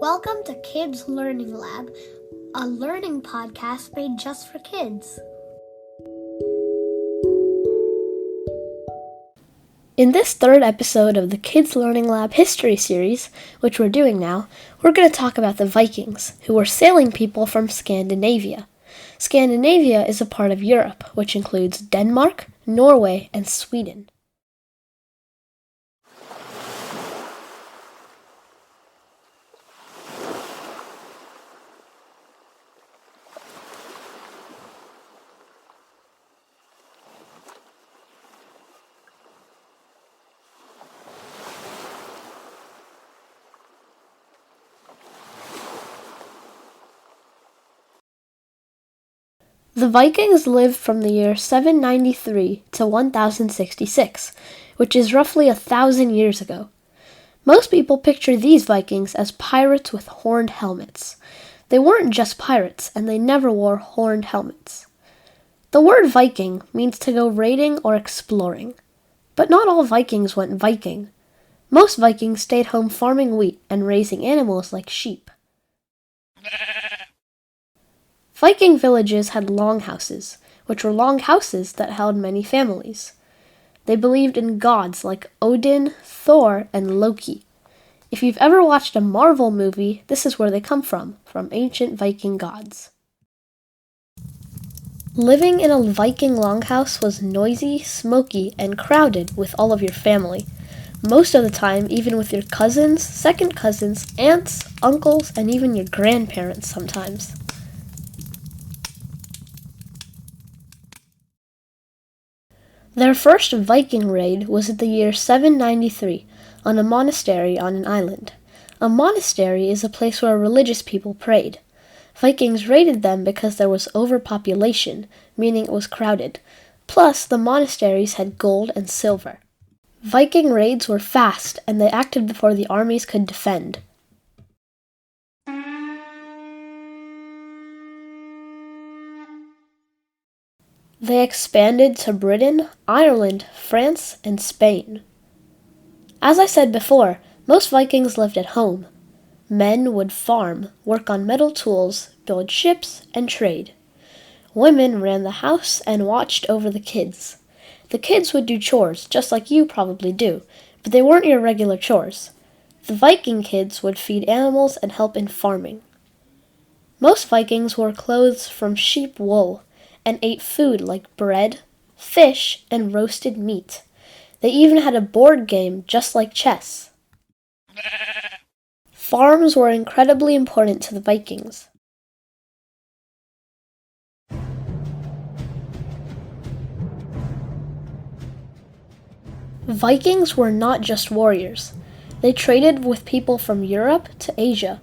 Welcome to Kids Learning Lab, a learning podcast made just for kids. In this third episode of the Kids Learning Lab history series, which we're doing now, we're going to talk about the Vikings, who were sailing people from Scandinavia. Scandinavia is a part of Europe, which includes Denmark, Norway, and Sweden. The Vikings lived from the year 793 to 1066, which is roughly 1,000 years ago. Most people picture these Vikings as pirates with horned helmets. They weren't just pirates, and they never wore horned helmets. The word Viking means to go raiding or exploring. But not all Vikings went Viking. Most Vikings stayed home farming wheat and raising animals like sheep. Viking villages had longhouses, which were long houses that held many families. They believed in gods like Odin, Thor, and Loki. If you've ever watched a Marvel movie, this is where they come from ancient Viking gods. Living in a Viking longhouse was noisy, smoky, and crowded with all of your family. Most of the time, even with your cousins, second cousins, aunts, uncles, and even your grandparents sometimes. Their first Viking raid was in the year 793 on a monastery on an island. A monastery is a place where religious people prayed. Vikings raided them because there was overpopulation, meaning it was crowded. Plus, the monasteries had gold and silver. Viking raids were fast, and they acted before the armies could defend. They expanded to Britain, Ireland, France, and Spain. As I said before, most Vikings lived at home. Men would farm, work on metal tools, build ships, and trade. Women ran the house and watched over the kids. The kids would do chores, just like you probably do, but they weren't your regular chores. The Viking kids would feed animals and help in farming. Most Vikings wore clothes from sheep wool, and ate food like bread, fish, and roasted meat. They even had a board game just like chess. Farms were incredibly important to the Vikings. Vikings were not just warriors. They traded with people from Europe to Asia.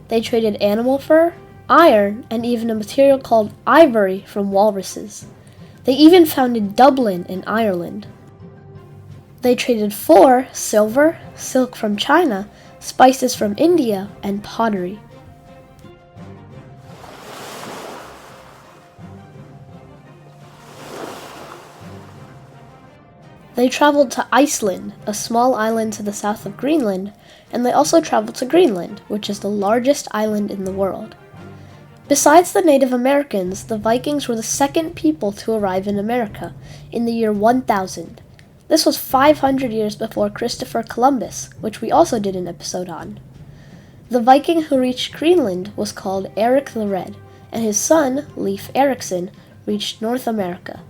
They traded animal fur, iron, and even a material called ivory from walruses. They even founded Dublin in Ireland. They traded for silver, silk from China, spices from India, and pottery. They traveled to Iceland, a small island to the south of Greenland, and they also traveled to Greenland, which is the largest island in the world. Besides the Native Americans, the Vikings were the second people to arrive in America, in the year 1000. This was 500 years before Christopher Columbus, which we also did an episode on. The Viking who reached Greenland was called Eric the Red, and his son, Leif Erikson, reached North America.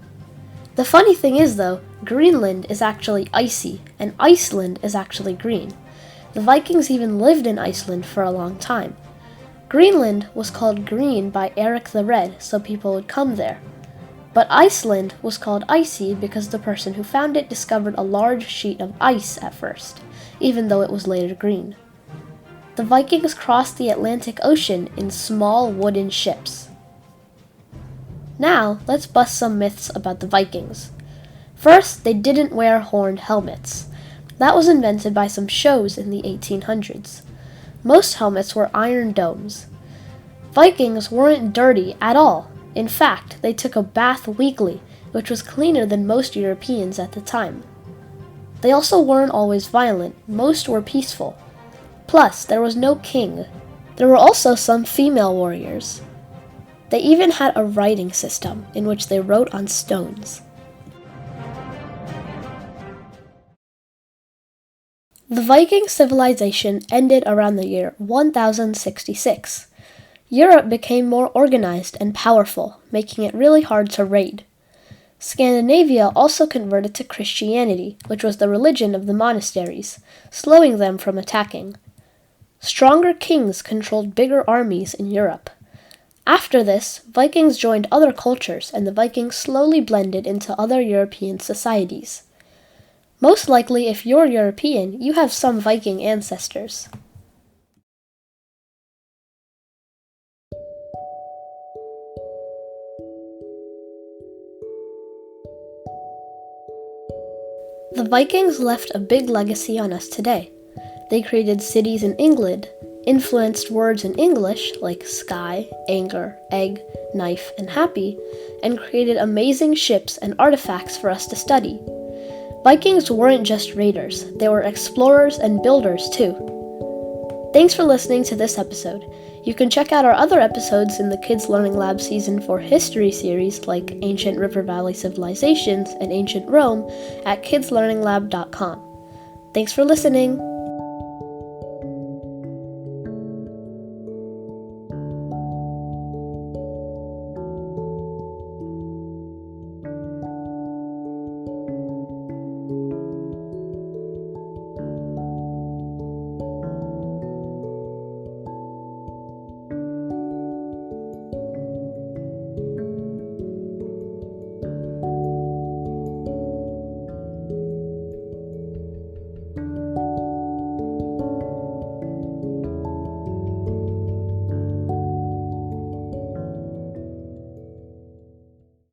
The funny thing is, though, Greenland is actually icy, and Iceland is actually green. The Vikings even lived in Iceland for a long time. Greenland was called green by Eric the Red, so people would come there. But Iceland was called icy because the person who found it discovered a large sheet of ice at first, even though it was later green. The Vikings crossed the Atlantic Ocean in small wooden ships. Now, let's bust some myths about the Vikings. First, they didn't wear horned helmets. That was invented by some shows in the 1800s. Most helmets were iron domes. Vikings weren't dirty at all. In fact, they took a bath weekly, which was cleaner than most Europeans at the time. They also weren't always violent. Most were peaceful. Plus, there was no king. There were also some female warriors. They even had a writing system in which they wrote on stones. The Viking civilization ended around the year 1066. Europe became more organized and powerful, making it really hard to raid. Scandinavia also converted to Christianity, which was the religion of the monasteries, slowing them from attacking. Stronger kings controlled bigger armies in Europe. After this, Vikings joined other cultures, and the Vikings slowly blended into other European societies. Most likely, if you're European, you have some Viking ancestors. The Vikings left a big legacy on us today. They created cities in England, influenced words in English like sky, anger, egg, knife, and happy, and created amazing ships and artifacts for us to study. Vikings weren't just raiders, they were explorers and builders too. Thanks for listening to this episode. You can check out our other episodes in the Kids Learning Lab Season 4 history series like Ancient River Valley Civilizations and Ancient Rome at kidslearninglab.com. Thanks for listening!